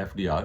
FDR,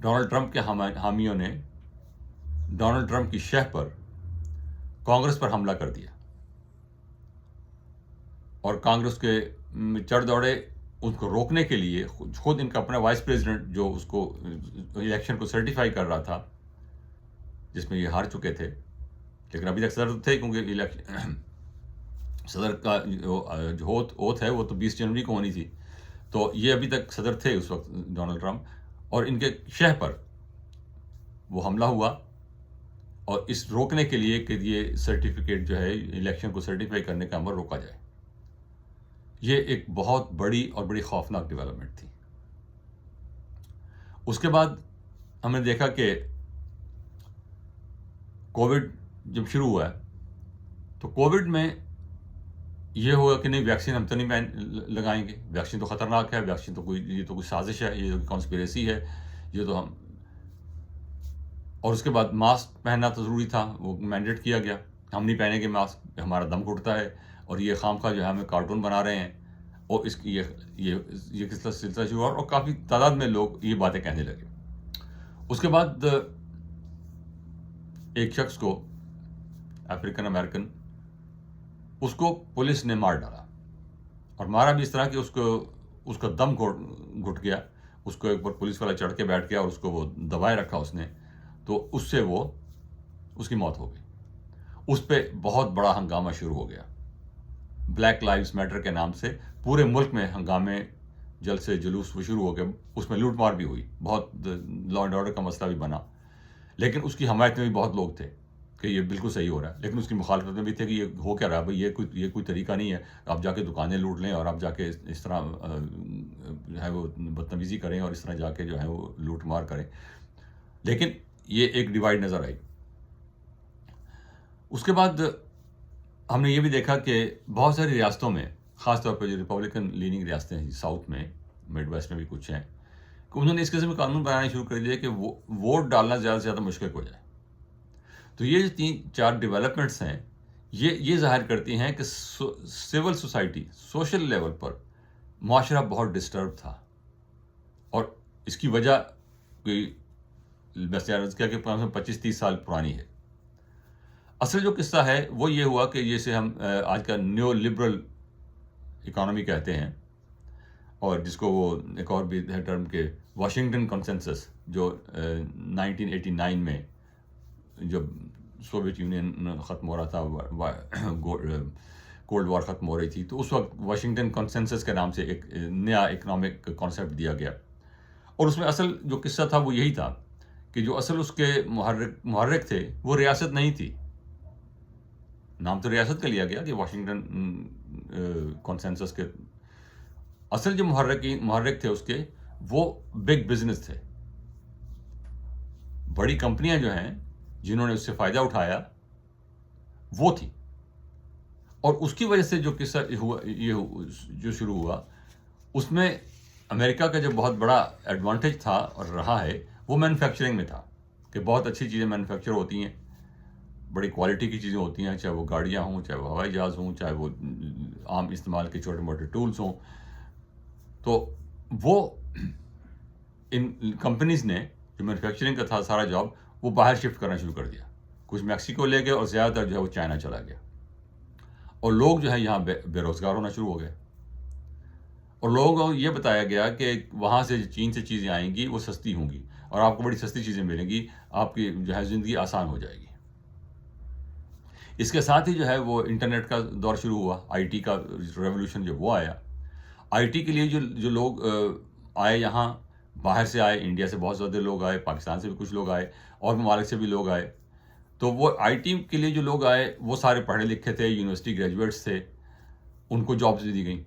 Donald Trump کے حامیوں نے ڈونلڈ ٹرمپ کی شہ پر کانگریس پر حملہ کر دیا اور کانگریس کے چڑھ دوڑے ان کو روکنے کے لیے. خود ان کا اپنا وائس پریزیڈنٹ جو اس کو الیکشن کو سرٹیفائی کر رہا تھا، جس میں یہ ہار چکے تھے، لیکن ابھی تک صدر تھے، کیونکہ صدر کا جو اوتھ ہے وہ تو 20 جنوری کو ہونی تھی، تو یہ ابھی تک صدر تھے اس وقت ڈونلڈ ٹرمپ، اور ان کے شہ پر وہ حملہ ہوا اور اس روکنے کے لیے کہ یہ سرٹیفکیٹ جو ہے الیکشن کو سرٹیفائی کرنے کا عمل روکا جائے. یہ ایک بہت بڑی اور بڑی خوفناک ڈیولپمنٹ تھی. اس کے بعد ہم نے دیکھا کہ کووڈ جب شروع ہوا ہے تو کووڈ میں یہ ہوا کہ نہیں، ویکسین ہم تو نہیں لگائیں گے، ویکسین تو خطرناک ہے، ویکسین تو یہ تو کوئی سازش ہے، یہ تو کانسپیریسی ہے، یہ تو ہم. اور اس کے بعد ماسک پہننا تو ضروری تھا، وہ مینڈیٹ کیا گیا. ہم نہیں پہنیں گے ماسک، ہمارا دم گھٹتا ہے، اور یہ خواہ جو ہے ہمیں کارٹون بنا رہے ہیں. اور اس کی یہ سلسلہ شروع ہوا اور کافی تعداد میں لوگ یہ باتیں کہنے لگے. اس کے بعد ایک شخص کو، افریقن امریکن، اس کو پولیس نے مار ڈالا، اور مارا بھی اس طرح کہ اس کا دم گھٹ گیا. اس کو ایک بار پولیس والا چڑھ کے بیٹھ گیا اور اس کو وہ دبائے رکھا اس نے، تو اس سے اس کی موت ہو گئی. اس پہ بہت بڑا ہنگامہ شروع ہو گیا. بلیک لائیوز میٹر کے نام سے پورے ملک میں ہنگامے، جلسے جلوس وہ شروع ہو گئے. اس میں لوٹ مار بھی ہوئی، بہت لا اینڈ آرڈر کا مسئلہ بھی بنا. لیکن اس کی حمایت میں بھی بہت لوگ تھے کہ یہ بالکل صحیح ہو رہا ہے، لیکن اس کی مخالفت میں بھی تھے کہ یہ ہو کیا رہا ہے بھائی، یہ کوئی طریقہ نہیں ہے. آپ جا کے دکانیں لوٹ لیں اور آپ جا کے اس طرح جو ہے وہ بدتمیزی کریں اور اس طرح جا کے جو ہے وہ لوٹ مار کریں. لیکن یہ ایک ڈیوائڈ نظر آئی. اس کے بعد ہم نے یہ بھی دیکھا کہ بہت ساری ریاستوں میں، خاص طور پہ جو ریپبلکن لیننگ ریاستیں ہیں ساؤتھ میں، مڈ ویسٹ میں بھی کچھ ہیں، کہ انہوں نے اس قسم کے قانون بنانے شروع کر دیے کہ ووٹ ڈالنا زیادہ سے زیادہ مشکل ہو جائے. تو یہ جو 3-4 ڈیولپمنٹس ہیں، یہ ظاہر کرتی ہیں کہ سول سوسائٹی، سوشل لیول پر معاشرہ بہت ڈسٹرب تھا. اور اس کی وجہ کوئی بس عرض کیا کہ 25-30 سال پرانی ہے. اصل جو قصہ ہے وہ یہ ہوا کہ جیسے ہم آج کا نیو لبرل اکانومی کہتے ہیں، اور جس کو وہ ایک اور بھی ہے ٹرم کے واشنگٹن کنسنسس، جو 1989 میں جب سوویت یونین ختم ہو رہا تھا، کولڈ وار ختم ہو رہی تھی، تو اس وقت واشنگٹن کنسنسس کے نام سے ایک نیا اکنامک کانسیپٹ دیا گیا. اور اس میں اصل جو قصہ تھا وہ یہی تھا کہ جو اصل اس کے محرک تھے وہ ریاست نہیں تھی. نام تو ریاست کا لیا گیا کہ واشنگٹن کنسنسس کے اصل جو محرک تھے اس کے، وہ بگ بزنس تھے. بڑی کمپنیاں جو ہیں جنہوں نے اس سے فائدہ اٹھایا وہ تھی. اور اس کی وجہ سے جو قصہ یہ جو شروع ہوا، اس میں امریکہ کا جو بہت بڑا ایڈوانٹیج تھا اور رہا ہے وہ مینوفیکچرنگ میں تھا، کہ بہت اچھی چیزیں مینوفیکچر ہوتی ہیں، بڑی کوالٹی کی چیزیں ہوتی ہیں، چاہے وہ گاڑیاں ہوں، چاہے وہ ہوائی جہاز ہوں، چاہے وہ عام استعمال کے چھوٹے موٹے ٹولز ہوں. تو وہ ان کمپنیز نے جو مینوفیکچرنگ کا تھا سارا جاب، وہ باہر شفٹ کرنا شروع کر دیا. کچھ میکسیکو لے گئے اور زیادہ تر جو ہے وہ چائنا چلا گیا. اور لوگ جو ہے یہاں بے روزگار ہونا شروع ہو گئے. اور لوگوں کو یہ بتایا گیا کہ وہاں سے چین سے چیزیں آئیں گی وہ سستی ہوں گی، اور آپ کو بڑی سستی چیزیں ملیں گی، آپ کی جو ہے زندگی آسان ہو جائے گی. اس کے ساتھ ہی جو ہے وہ انٹرنیٹ کا دور شروع ہوا، آئی ٹی کا ریولوشن جب وہ آیا. آئی ٹی کے لیے جو لوگ آئے یہاں، باہر سے آئے، انڈیا سے بہت زیادہ لوگ آئے، پاکستان سے بھی کچھ لوگ آئے، اور ممالک سے بھی لوگ آئے. تو وہ آئی ٹی کے لیے جو لوگ آئے وہ سارے پڑھے لکھے تھے، یونیورسٹی گریجویٹس تھے، ان کو جابز دی گئیں.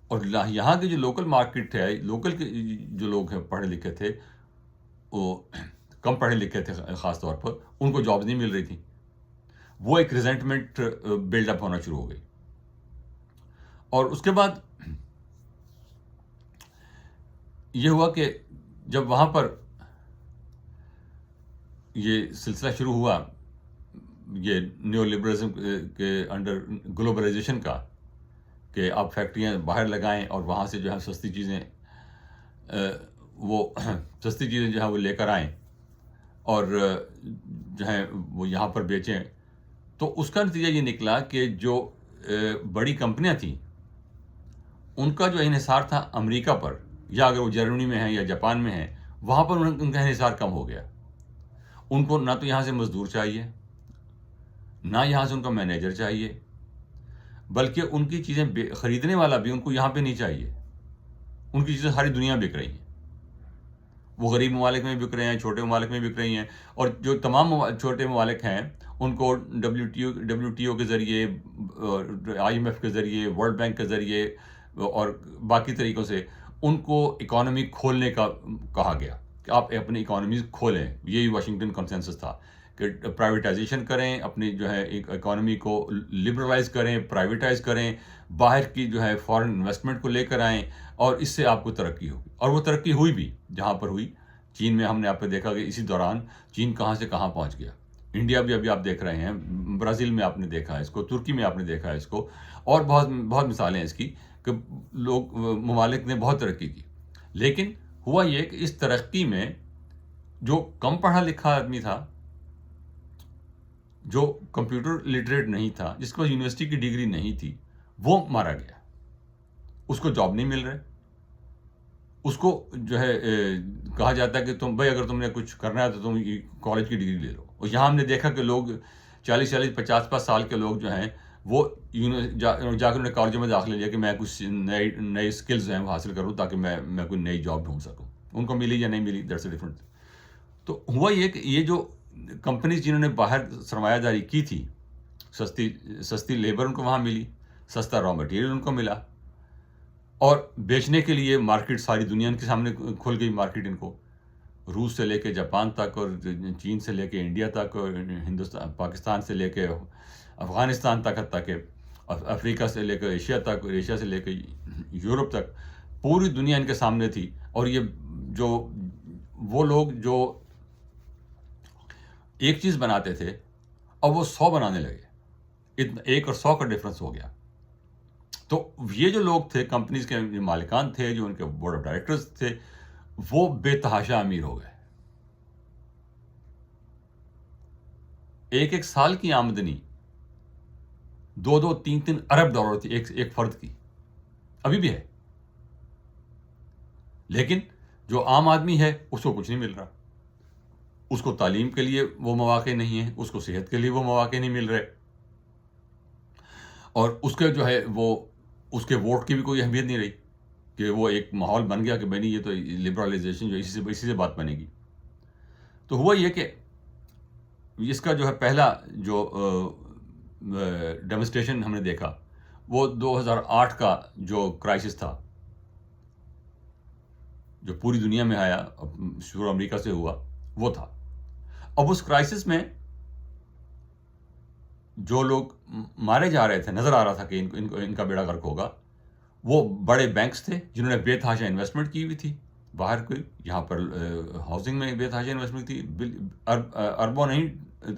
اور یہاں کے جو لوکل مارکیٹ تھے، لوکل کے جو لوگ ہیں پڑھے لکھے تھے، وہ کم پڑھے لکھے تھے خاص طور پر، ان کو جابز نہیں مل رہی تھیں. وہ ایک ریزنٹمنٹ بلڈ اپ ہونا شروع ہو گئی. اور اس کے بعد یہ ہوا کہ جب وہاں پر یہ سلسلہ شروع ہوا، یہ نیو لبرلزم کے انڈر گلوبلائزیشن کا، کہ آپ فیکٹریاں باہر لگائیں اور وہاں سے جو ہے سستی چیزیں وہ سستی چیزیں جو ہے وہ لے کر آئیں اور جو ہے وہ یہاں پر بیچیں، تو اس کا نتیجہ یہ نکلا کہ جو بڑی کمپنیاں تھیں ان کا جو انحصار تھا امریکہ پر، یا اگر وہ جرمنی میں ہیں یا جاپان میں ہیں، وہاں پر ان کا انحصار کم ہو گیا. ان کو نہ تو یہاں سے مزدور چاہیے، نہ یہاں سے ان کا مینیجر چاہیے، بلکہ ان کی چیزیں خریدنے والا بھی ان کو یہاں پہ نہیں چاہیے. ان کی چیزیں ساری دنیا میں بک رہی ہیں، وہ غریب ممالک میں بک رہے ہیں، چھوٹے ممالک میں بک رہی ہیں، اور جو تمام چھوٹے ممالک ہیں ان کو WTO کے ذریعے، IMF کے ذریعے، ورلڈ بینک کے ذریعے اور باقی طریقوں سے ان کو اکانومی کھولنے کا کہا گیا کہ آپ اپنی اکانومیز کھولیں. یہی واشنگٹن کنسنسس تھا کہ پرائیویٹائزیشن کریں، اپنی جو ہے اکانومی کو لبرلائز کریں، پرائیویٹائز کریں، باہر کی جو ہے فارن انویسٹمنٹ کو لے کر آئیں، اور اس سے آپ کو ترقی ہوگی. اور وہ ترقی ہوئی بھی جہاں پر ہوئی. چین میں ہم نے آپ نے دیکھا کہ اسی دوران چین کہاں سے کہاں پہنچ گیا. انڈیا بھی ابھی آپ دیکھ رہے ہیں، برازیل میں آپ نے دیکھا ہے اس کو، ترکی میں آپ نے دیکھا ہے اس کو، اور بہت بہت مثالیں ہیں اس کی کہ لوگ ممالک نے بہت ترقی کی. لیکن ہوا یہ کہ اس ترقی میں جو کم پڑھا لکھا آدمی تھا، جو کمپیوٹر لٹریٹ نہیں تھا، جس کو یونیورسٹی کی ڈگری نہیں تھی، وہ مارا گیا. اس کو جاب نہیں مل رہے. اس کو جو ہے کہا جاتا ہے کہ تم بھائی اگر تم نے کچھ کرنا ہے تو تم کالج کی ڈگری لے لو. اور یہاں ہم نے دیکھا کہ لوگ 40 سال کے لوگ جو ہیں وہ جا کر انہوں نے کالجوں میں داخلہ لیا کہ میں کچھ نئے اسکلز ہیں وہ حاصل کروں تاکہ میں کوئی نئی جاب ڈھونڈ سکوں. ان کو ملی یا نہیں ملی، دیٹس اے ڈفرنٹ. تو ہوا یہ کہ یہ جو کمپنیز جنہوں نے باہر سرمایہ داری کی تھی، سستی لیبر ان کو وہاں ملی، سستا را مٹیریل ان کو ملا، اور بیچنے کے لیے مارکیٹ ساری دنیا ان کے سامنے کھل گئی. مارکیٹ ان کو روس سے لے کے جاپان تک، اور چین سے لے کے انڈیا تک، اور ہندوستان پاکستان سے لے کے افغانستان تک، حتیٰ کہ افریقہ سے لے کر ایشیا تک، اور ایشیا سے لے کے یورپ تک پوری دنیا ان کے سامنے تھی. اور یہ جو وہ لوگ جو ایک چیز بناتے تھے اب وہ 100 بنانے لگے. ایک اور 100 کا ڈفرنس ہو گیا. تو یہ جو لوگ تھے، کمپنیز کے جو مالکان تھے، جو ان کے بورڈ آف ڈائریکٹرز تھے، وہ بے تحاشا امیر ہو گئے. ایک سال کی آمدنی 2-3 ارب ڈالر تھی ایک فرد کی، ابھی بھی ہے. لیکن جو عام آدمی ہے اس کو کچھ نہیں مل رہا. اس کو تعلیم کے لیے وہ مواقع نہیں ہیں، اس کو صحت کے لیے وہ مواقع نہیں مل رہے، اور اس کے جو ہے وہ اس کے ووٹ کی بھی کوئی اہمیت نہیں رہی کہ وہ ایک ماحول بن گیا کہ بھائی نہیں، یہ تو لبرلائزیشن جو اسی سے بات بنے گی. تو ہوا یہ کہ اس کا جو ہے پہلا جو ڈیمونسٹریشن ہم نے دیکھا وہ 2008 کا جو کرائسس تھا، جو پوری دنیا میں آیا، شروع امریکہ سے ہوا، وہ تھا. اب اس کرائسس میں جو لوگ مارے جا رہے تھے، نظر آ رہا تھا کہ ان کا بیڑا غرق ہوگا، وہ بڑے بینکس تھے جنہوں نے بے تحاشا انویسٹمنٹ کی ہوئی تھی باہر. کوئی یہاں پر ہاؤسنگ میں بے تحاشا انویسٹمنٹ تھی، اربوں نہیں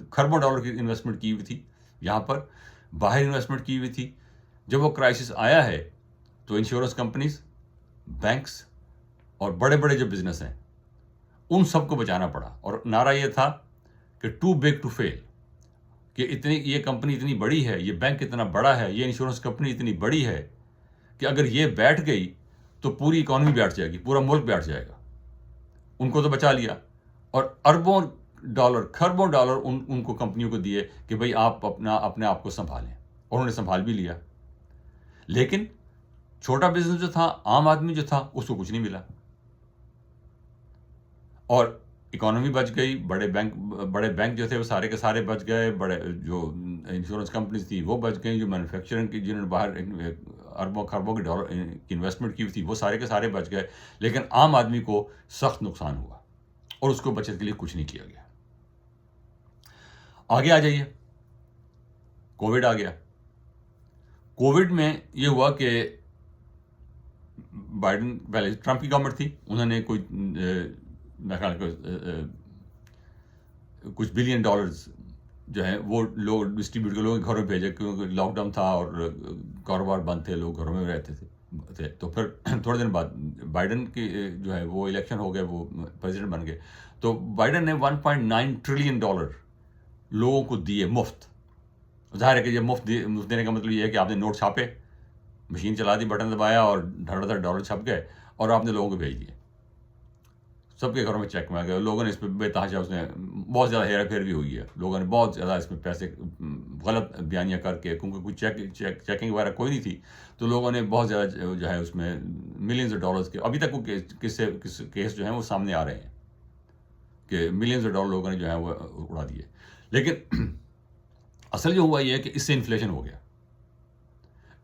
کھربوں ڈالر کی انویسٹمنٹ کی ہوئی تھی یہاں پر، باہر انویسٹمنٹ کی ہوئی تھی. جب وہ کرائسس آیا ہے تو انشورنس کمپنیز، بینکس اور بڑے بڑے جو بزنس ہیں ان سب کو بچانا پڑا. اور نعرہ یہ تھا کہ ٹو بگ ٹو فیل، کہ یہ کمپنی اتنی بڑی ہے، یہ بینک اتنا بڑا ہے، یہ انشورنس کمپنی اتنی بڑی ہے کہ اگر یہ بیٹھ گئی تو پوری اکانومی بیٹھ جائے گی، پورا ملک بیٹھ جائے گا. ان کو تو بچا لیا، اور اربوں ڈالر، کھربوں ڈالر ان کو کمپنیوں کو دیے کہ بھئی آپ اپنے آپ کو سنبھالیں، اور انہوں نے سنبھال بھی لیا. لیکن چھوٹا بزنس جو تھا، عام آدمی جو تھا، اس کو کچھ نہیں ملا، اور اکانومی بچ گئی. بڑے بینک جو تھے وہ سارے کے سارے بچ گئے، بڑے جو انشورنس کمپنیز تھی وہ بچ گئیں، جو مینوفیکچرنگ کی جنہوں نے باہر اربوں کھربوں کی ڈالر کی انویسٹمنٹ کی ہوئی تھی وہ سارے کے سارے بچ گئے. لیکن عام آدمی کو سخت نقصان ہوا، اور اس کو بچت کے لیے کچھ نہیں کیا گیا. آگے آ جائیے، کووڈ آ گیا. کووڈ میں یہ ہوا کہ بائیڈن، پہلے ٹرمپ کی گورنمنٹ تھی، انہوں نے کوئی میرے خیال کچھ بلین ڈالرز جو ہیں وہ لوگ ڈسٹریبیوٹ کر لوگوں کے گھروں میں بھیجے، کیونکہ لاک ڈاؤن تھا اور کاروبار بند تھے، لوگ گھروں میں رہتے تھے. تھے. تو پھر تھوڑے دن بعد بائیڈن کی جو ہے وہ الیکشن ہو گئے, وہ پریزیڈنٹ بن گئے. تو بائیڈن نے $1.9 ٹریلین لوگوں کو دیے مفت. ظاہر ہے کہ یہ مفت دینے کا مطلب یہ ہے کہ آپ نے نوٹ چھاپے, مشین چلا دی, بٹن دبایا اور $1.5 چھپ گئے اور آپ نے لوگوں کو بھیج دیے. سب کے گھروں میں چیک میں گئے. لوگوں نے اس پہ بے تحاشا, اس میں بہت زیادہ ہیرا پھیر بھی ہوئی ہے. لوگوں نے بہت زیادہ اس میں پیسے غلط بیانیاں کر کے, کیونکہ کوئی چیکنگ وغیرہ کوئی نہیں تھی, تو لوگوں نے بہت زیادہ جو ہے اس میں $ملینز کے, ابھی تک وہ کیس جو ہیں وہ سامنے آ رہے ہیں کہ $ملینز لوگوں نے جو ہے وہ اڑا دیے. لیکن اصل جو ہوا یہ ہے کہ اس سے انفلیشن ہو گیا.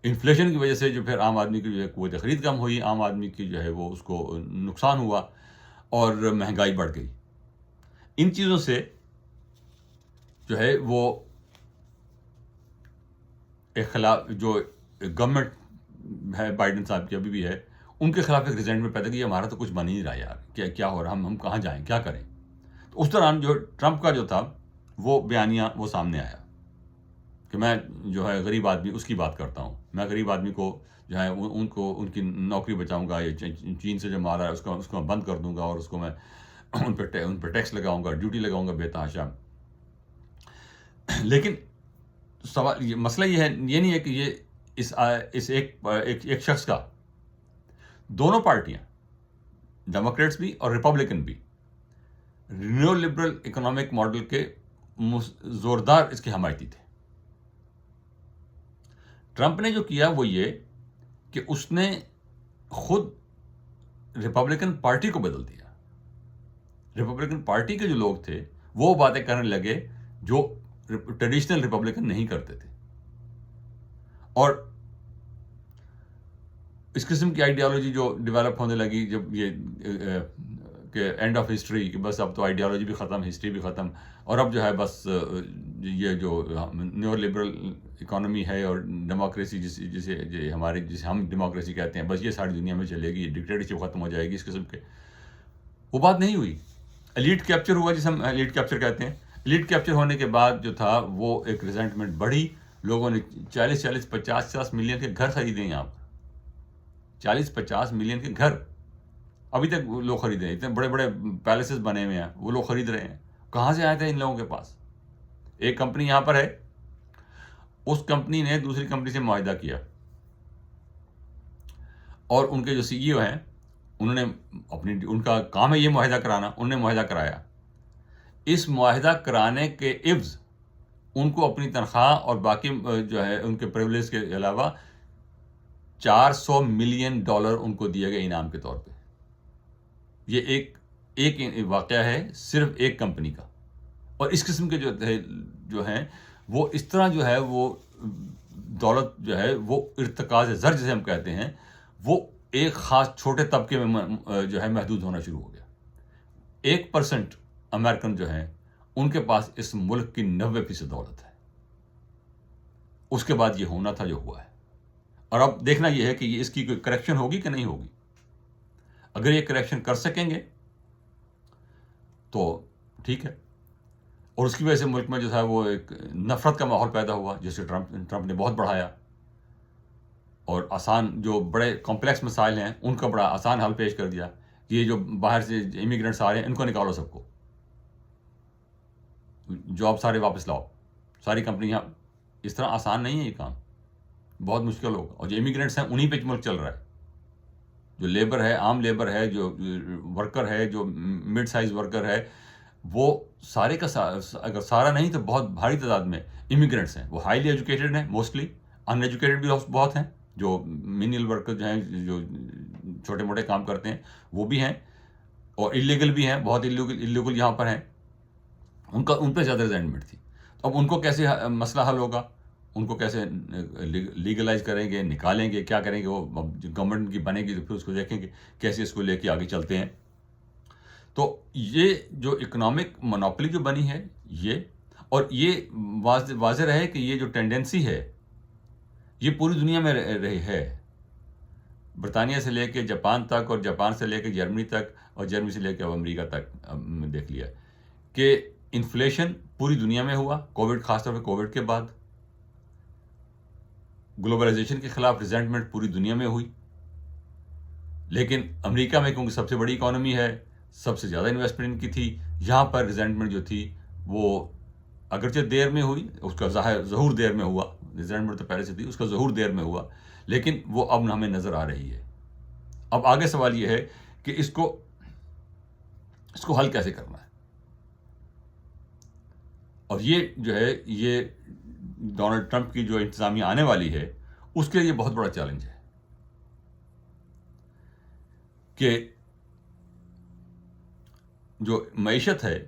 انفلیشن کی وجہ سے جو پھر عام آدمی کی جو ہے قوت خرید کم ہوئی, عام آدمی کی جو ہے وہ اس کو نقصان ہوا اور مہنگائی بڑھ گئی. ان چیزوں سے جو ہے وہ ایک خلاف, جو گورنمنٹ ہے بائیڈن صاحب کی ابھی بھی ہے, ان کے خلاف ایک ریزنٹمنٹ پیدا کی. ہمارا تو کچھ بن ہی نہیں رہا یار, کیا ہو رہا, ہم کہاں جائیں, کیا کریں. تو اس دوران جو ٹرمپ کا جو تھا وہ بیانیہ وہ سامنے آیا کہ میں جو ہے غریب آدمی اس کی بات کرتا ہوں, میں غریب آدمی کو جو ہے ان کی نوکری بچاؤں گا, یہ چین سے جو مال ہے اس کو میں بند کر دوں گا, اور اس کو میں ان پہ ٹیکس لگاؤں گا, ڈیوٹی لگاؤں گا بے تحاشا. لیکن سوال مسئلہ یہ نہیں ہے کہ یہ اس ایک شخص کا, دونوں پارٹیاں ڈیموکریٹس بھی اور ریپبلکن بھی نیو لبرل اکنامک ماڈل کے زوردار اس کے حمایتی تھے. ٹرمپ نے جو کیا وہ یہ کہ اس نے خود ریپبلکن پارٹی کو بدل دیا. ریپبلکن پارٹی کے جو لوگ تھے وہ باتیں کرنے لگے جو ٹریڈیشنل ریپبلکن نہیں کرتے تھے, اور اس قسم کی آئیڈیالوجی جو ڈیولپ ہونے لگی جب یہ کہ اینڈ آف ہسٹری, کہ بس اب تو آئیڈیالوجی بھی ختم, ہسٹری بھی ختم, اور اب جو ہے بس یہ جو نیو لبرل اکانومی ہے اور ڈیموکریسی جسے ہم ڈیموکریسی کہتے ہیں, بس یہ ساری دنیا میں چلے گی, ڈکٹیٹرشپ ختم ہو جائے گی, اس قسم کے وہ بات نہیں ہوئی. ایلیٹ کیپچر ہوا, جسے ہم ایلیٹ کیپچر کہتے ہیں. ایلیٹ کیپچر ہونے کے بعد جو تھا وہ ایک ریزنٹمنٹ بڑھی. لوگوں نے 40-50 ملین کے گھر خریدے ہیں. یہاں پر 40-50 ملین کے گھر ابھی تک لوگ خرید رہے ہیں. اتنے بڑے بڑے پیلسز بنے ہوئے ہیں, وہ لوگ خرید رہے ہیں. کہاں سے آئے تھے ان لوگوں کے پاس؟ ایک کمپنی یہاں پر ہے, اس کمپنی نے دوسری کمپنی سے معاہدہ کیا, اور ان کے جو CEO ہیں انہوں نے ان کا کام ہے یہ معاہدہ کرانا, انہوں نے معاہدہ کرایا. اس معاہدہ کرانے کے عوض ان کو اپنی تنخواہ اور باقی جو ہے ان کے پریولیج کے علاوہ $400 ملین ان کو دیا گیا انعام کے طور پہ. یہ ایک واقعہ ہے صرف ایک کمپنی کا. اور اس قسم کے جو ہیں وہ اس طرح جو ہے وہ دولت جو ہے وہ ارتکاز زر جسے ہم کہتے ہیں, وہ ایک خاص چھوٹے طبقے میں جو ہے محدود ہونا شروع ہو گیا. 1% امریکن جو ہیں ان کے پاس اس ملک کی 90% دولت ہے. اس کے بعد یہ ہونا تھا جو ہوا ہے, اور اب دیکھنا یہ ہے کہ اس کی کوئی کریکشن ہوگی کہ نہیں ہوگی. اگر یہ کریکشن کر سکیں گے تو ٹھیک ہے, اور اس کی وجہ سے ملک میں جو تھا وہ ایک نفرت کا ماحول پیدا ہوا جسے ٹرمپ نے بہت بڑھایا, اور آسان جو بڑے کمپلیکس مسائل ہیں ان کا بڑا آسان حل پیش کر دیا. یہ جو باہر سے امیگرینٹس آ رہے ہیں ان کو نکالو, سب کو جاب سارے واپس لاؤ, ساری کمپنیاں. اس طرح آسان نہیں ہے یہ کام, بہت مشکل ہوگا. اور جو امیگرینٹس ہیں انہی پہ ملک چل رہا ہے. جو لیبر ہے, عام لیبر ہے, جو ورکر ہے, جو مڈ سائز ورکر ہے, وہ سارے کا اگر سارا نہیں تو بہت بھاری تعداد میں امیگرینٹس ہیں. وہ ہائیلی ایجوکیٹڈ ہیں, موسٹلی ان ایجوکیٹڈ بھی بہت ہیں. جو مینیل ورکر جو ہیں, جو چھوٹے موٹے کام کرتے ہیں وہ بھی ہیں, اور انلیگل بھی ہیں, بہت انلیگل یہاں پر ہیں. ان پہ زیادہ ریزنٹمنٹ تھی. اب ان کو کیسے مسئلہ حل ہوگا, ان کو کیسے لیگلائز کریں گے, نکالیں گے, کیا کریں گے؟ وہ گورنمنٹ کی بنے گی تو پھر اس کو دیکھیں گے کیسے اس کو لے کے آگے چلتے ہیں. تو یہ جو اکنامک مونوپلی جو بنی ہے یہ, اور یہ واضح رہے کہ یہ جو ٹینڈنسی ہے یہ پوری دنیا میں رہی ہے. برطانیہ سے لے کے جاپان تک, اور جاپان سے لے کے جرمنی تک, اور جرمنی سے لے کے امریکہ تک دیکھ لیا کہ انفلیشن پوری دنیا میں ہوا. کووڈ, خاص طور پہ کووڈ کے بعد گلوبلائزیشن کے خلاف ریزنٹمنٹ پوری دنیا میں ہوئی. لیکن امریکہ میں کیونکہ سب سے بڑی اکانومی ہے، سب سے زیادہ انویسٹمنٹ ان کی تھی، یہاں پر ریزنٹمنٹ جو تھی وہ اگرچہ دیر میں ہوئی، اس کا ظہور دیر میں ہوا، ریزنٹمنٹ تو پہلے سے تھی، اس کا ظہور دیر میں ہوا، لیکن وہ اب ہمیں نظر آ رہی ہے۔ اب آگے سوال یہ ہے کہ اس کو حل کیسے کرنا ہے، اور یہ جو ہے یہ ڈونلڈ ٹرمپ کی جو انتظامیہ آنے والی ہے اس کے لیے بہت بڑا چیلنج ہے کہ جو معیشت ہے،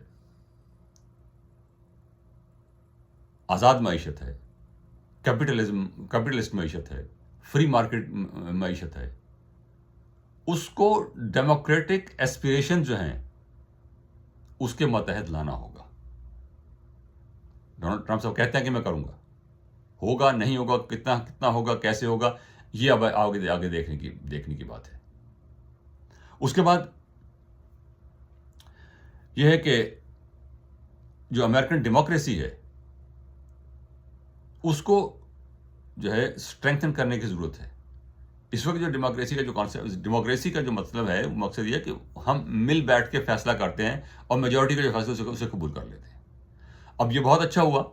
آزاد معیشت ہے، کیپٹلسٹ معیشت ہے، فری مارکیٹ معیشت ہے، اس کو ڈیموکریٹک ایسپیریشن جو ہیں اس کے ماتحت لانا ہوگا۔ ڈونلڈ ٹرمپ صاحب کہتے ہیں کہ میں کروں گا، ہوگا نہیں ہوگا، کتنا ہوگا، کیسے ہوگا، یہ اب آگے دیکھنے کی بات ہے۔ اس کے بعد یہ ہے کہ جو امریکن ڈیموکریسی ہے اس کو جو ہے اسٹرینتھن کرنے کی ضرورت ہے۔ اس وقت جو ڈیموکریسی کا جو کانسیپٹ، ڈیموکریسی کا جو مطلب ہے، وہ مقصد یہ ہے کہ ہم مل بیٹھ کے فیصلہ کرتے ہیں اور میجورٹی کا جو فیصلہ اسے قبول کر لیتے ہیں۔ اب یہ بہت اچھا ہوا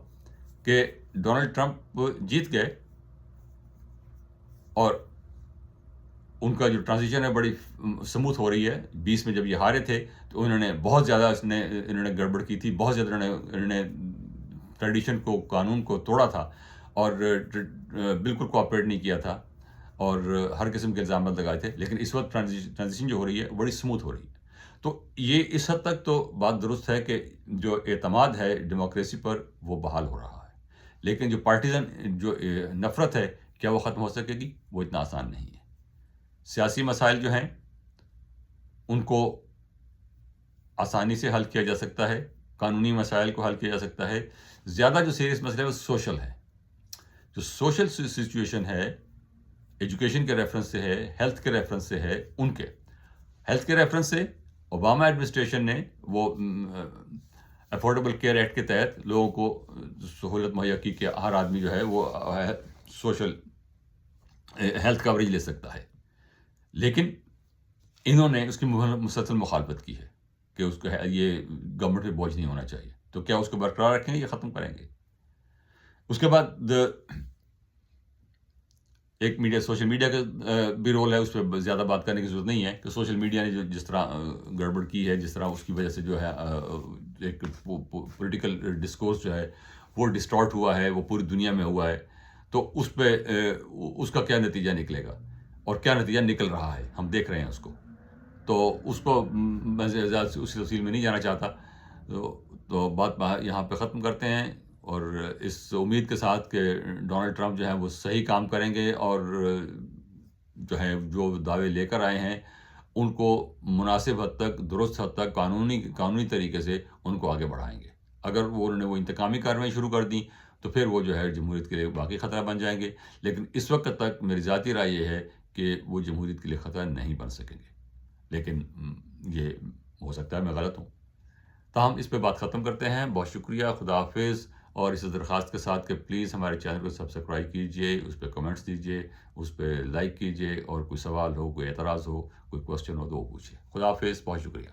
کہ ڈونلڈ ٹرمپ جیت گئے اور ان کا جو ٹرانزیشن ہے بڑی سموتھ ہو رہی ہے۔ 20 میں جب یہ ہارے تھے تو انہوں نے بہت زیادہ انہوں نے گڑبڑ کی تھی، بہت زیادہ انہوں نے ٹریڈیشن کو، قانون کو توڑا تھا اور بالکل کوآپریٹ نہیں کیا تھا اور ہر قسم کے الزامات لگائے تھے، لیکن اس وقت ٹرانزیشن جو ہو رہی ہے بڑی سموتھ ہو رہی ہے۔ تو یہ اس حد تک تو بات درست ہے کہ جو اعتماد ہے ڈیموکریسی پر وہ بحال ہو رہا ہے، لیکن جو پارٹیزن جو نفرت ہے کیا وہ ختم ہو سکے گی؟ وہ اتنا آسان نہیں ہے۔ سیاسی مسائل جو ہیں ان کو آسانی سے حل کیا جا سکتا ہے، قانونی مسائل کو حل کیا جا سکتا ہے۔ زیادہ جو سیریس مسئلہ ہے وہ سوشل ہے، جو سوشل سچویشن ہے، ایجوکیشن کے ریفرنس سے ہے، ہیلتھ کے ریفرنس سے ہے، ان کے ہیلتھ کے ریفرنس سے اوباما ایڈمنسٹریشن نے وہ افورڈیبل کیئر ایکٹ کے تحت لوگوں کو سہولت مہیا کی کہ ہر آدمی جو ہے وہ سوشل ہیلتھ کوریج لے سکتا ہے، لیکن انہوں نے اس کی مسلسل مخالفت کی ہے کہ اس کو یہ گورنمنٹ پہ بوجھ نہیں ہونا چاہیے۔ تو کیا اس کو برقرار رکھیں گے یا ختم کریں گے؟ اس کے بعد ایک سوشل میڈیا کا بھی رول ہے، اس پہ زیادہ بات کرنے کی ضرورت نہیں ہے کہ سوشل میڈیا نے جس طرح گڑبڑ کی ہے، جس طرح اس کی وجہ سے جو ہے ایک پولیٹیکل ڈسکورس جو ہے وہ ڈسٹارٹ ہوا ہے، وہ پوری دنیا میں ہوا ہے۔ تو اس پہ اس کا کیا نتیجہ نکلے گا اور کیا نتیجہ نکل رہا ہے، ہم دیکھ رہے ہیں اس کو۔ تو اس کو میں زیادہ اس تفصیل میں نہیں جانا چاہتا، تو بات یہاں پہ ختم کرتے ہیں، اور اس امید کے ساتھ کہ ڈونلڈ ٹرمپ جو ہے وہ صحیح کام کریں گے اور جو ہے جو دعوے لے کر آئے ہیں ان کو مناسب حد تک، درست حد تک، قانونی طریقے سے ان کو آگے بڑھائیں گے۔ اگر انہوں نے وہ انتقامی کارروائی شروع کر دیں تو پھر وہ جو ہے جمہوریت کے لیے باقی خطرہ بن جائیں گے، لیکن اس وقت تک میری ذاتی رائے یہ ہے کہ وہ جمہوریت کے لیے خطرہ نہیں بن سکیں گے، لیکن یہ ہو سکتا ہے میں غلط ہوں۔ تاہم اس پہ بات ختم کرتے ہیں۔ بہت شکریہ، خدا حافظ، اور اس درخواست کے ساتھ کہ پلیز ہمارے چینل کو سبسکرائب کیجئے، اس پہ کمنٹس دیجئے، اس پہ لائک کیجئے، اور کوئی سوال ہو، کوئی اعتراض ہو، کوئی کوسچن ہو تو وہ پوچھیں۔ خدا حافظ، بہت شکریہ۔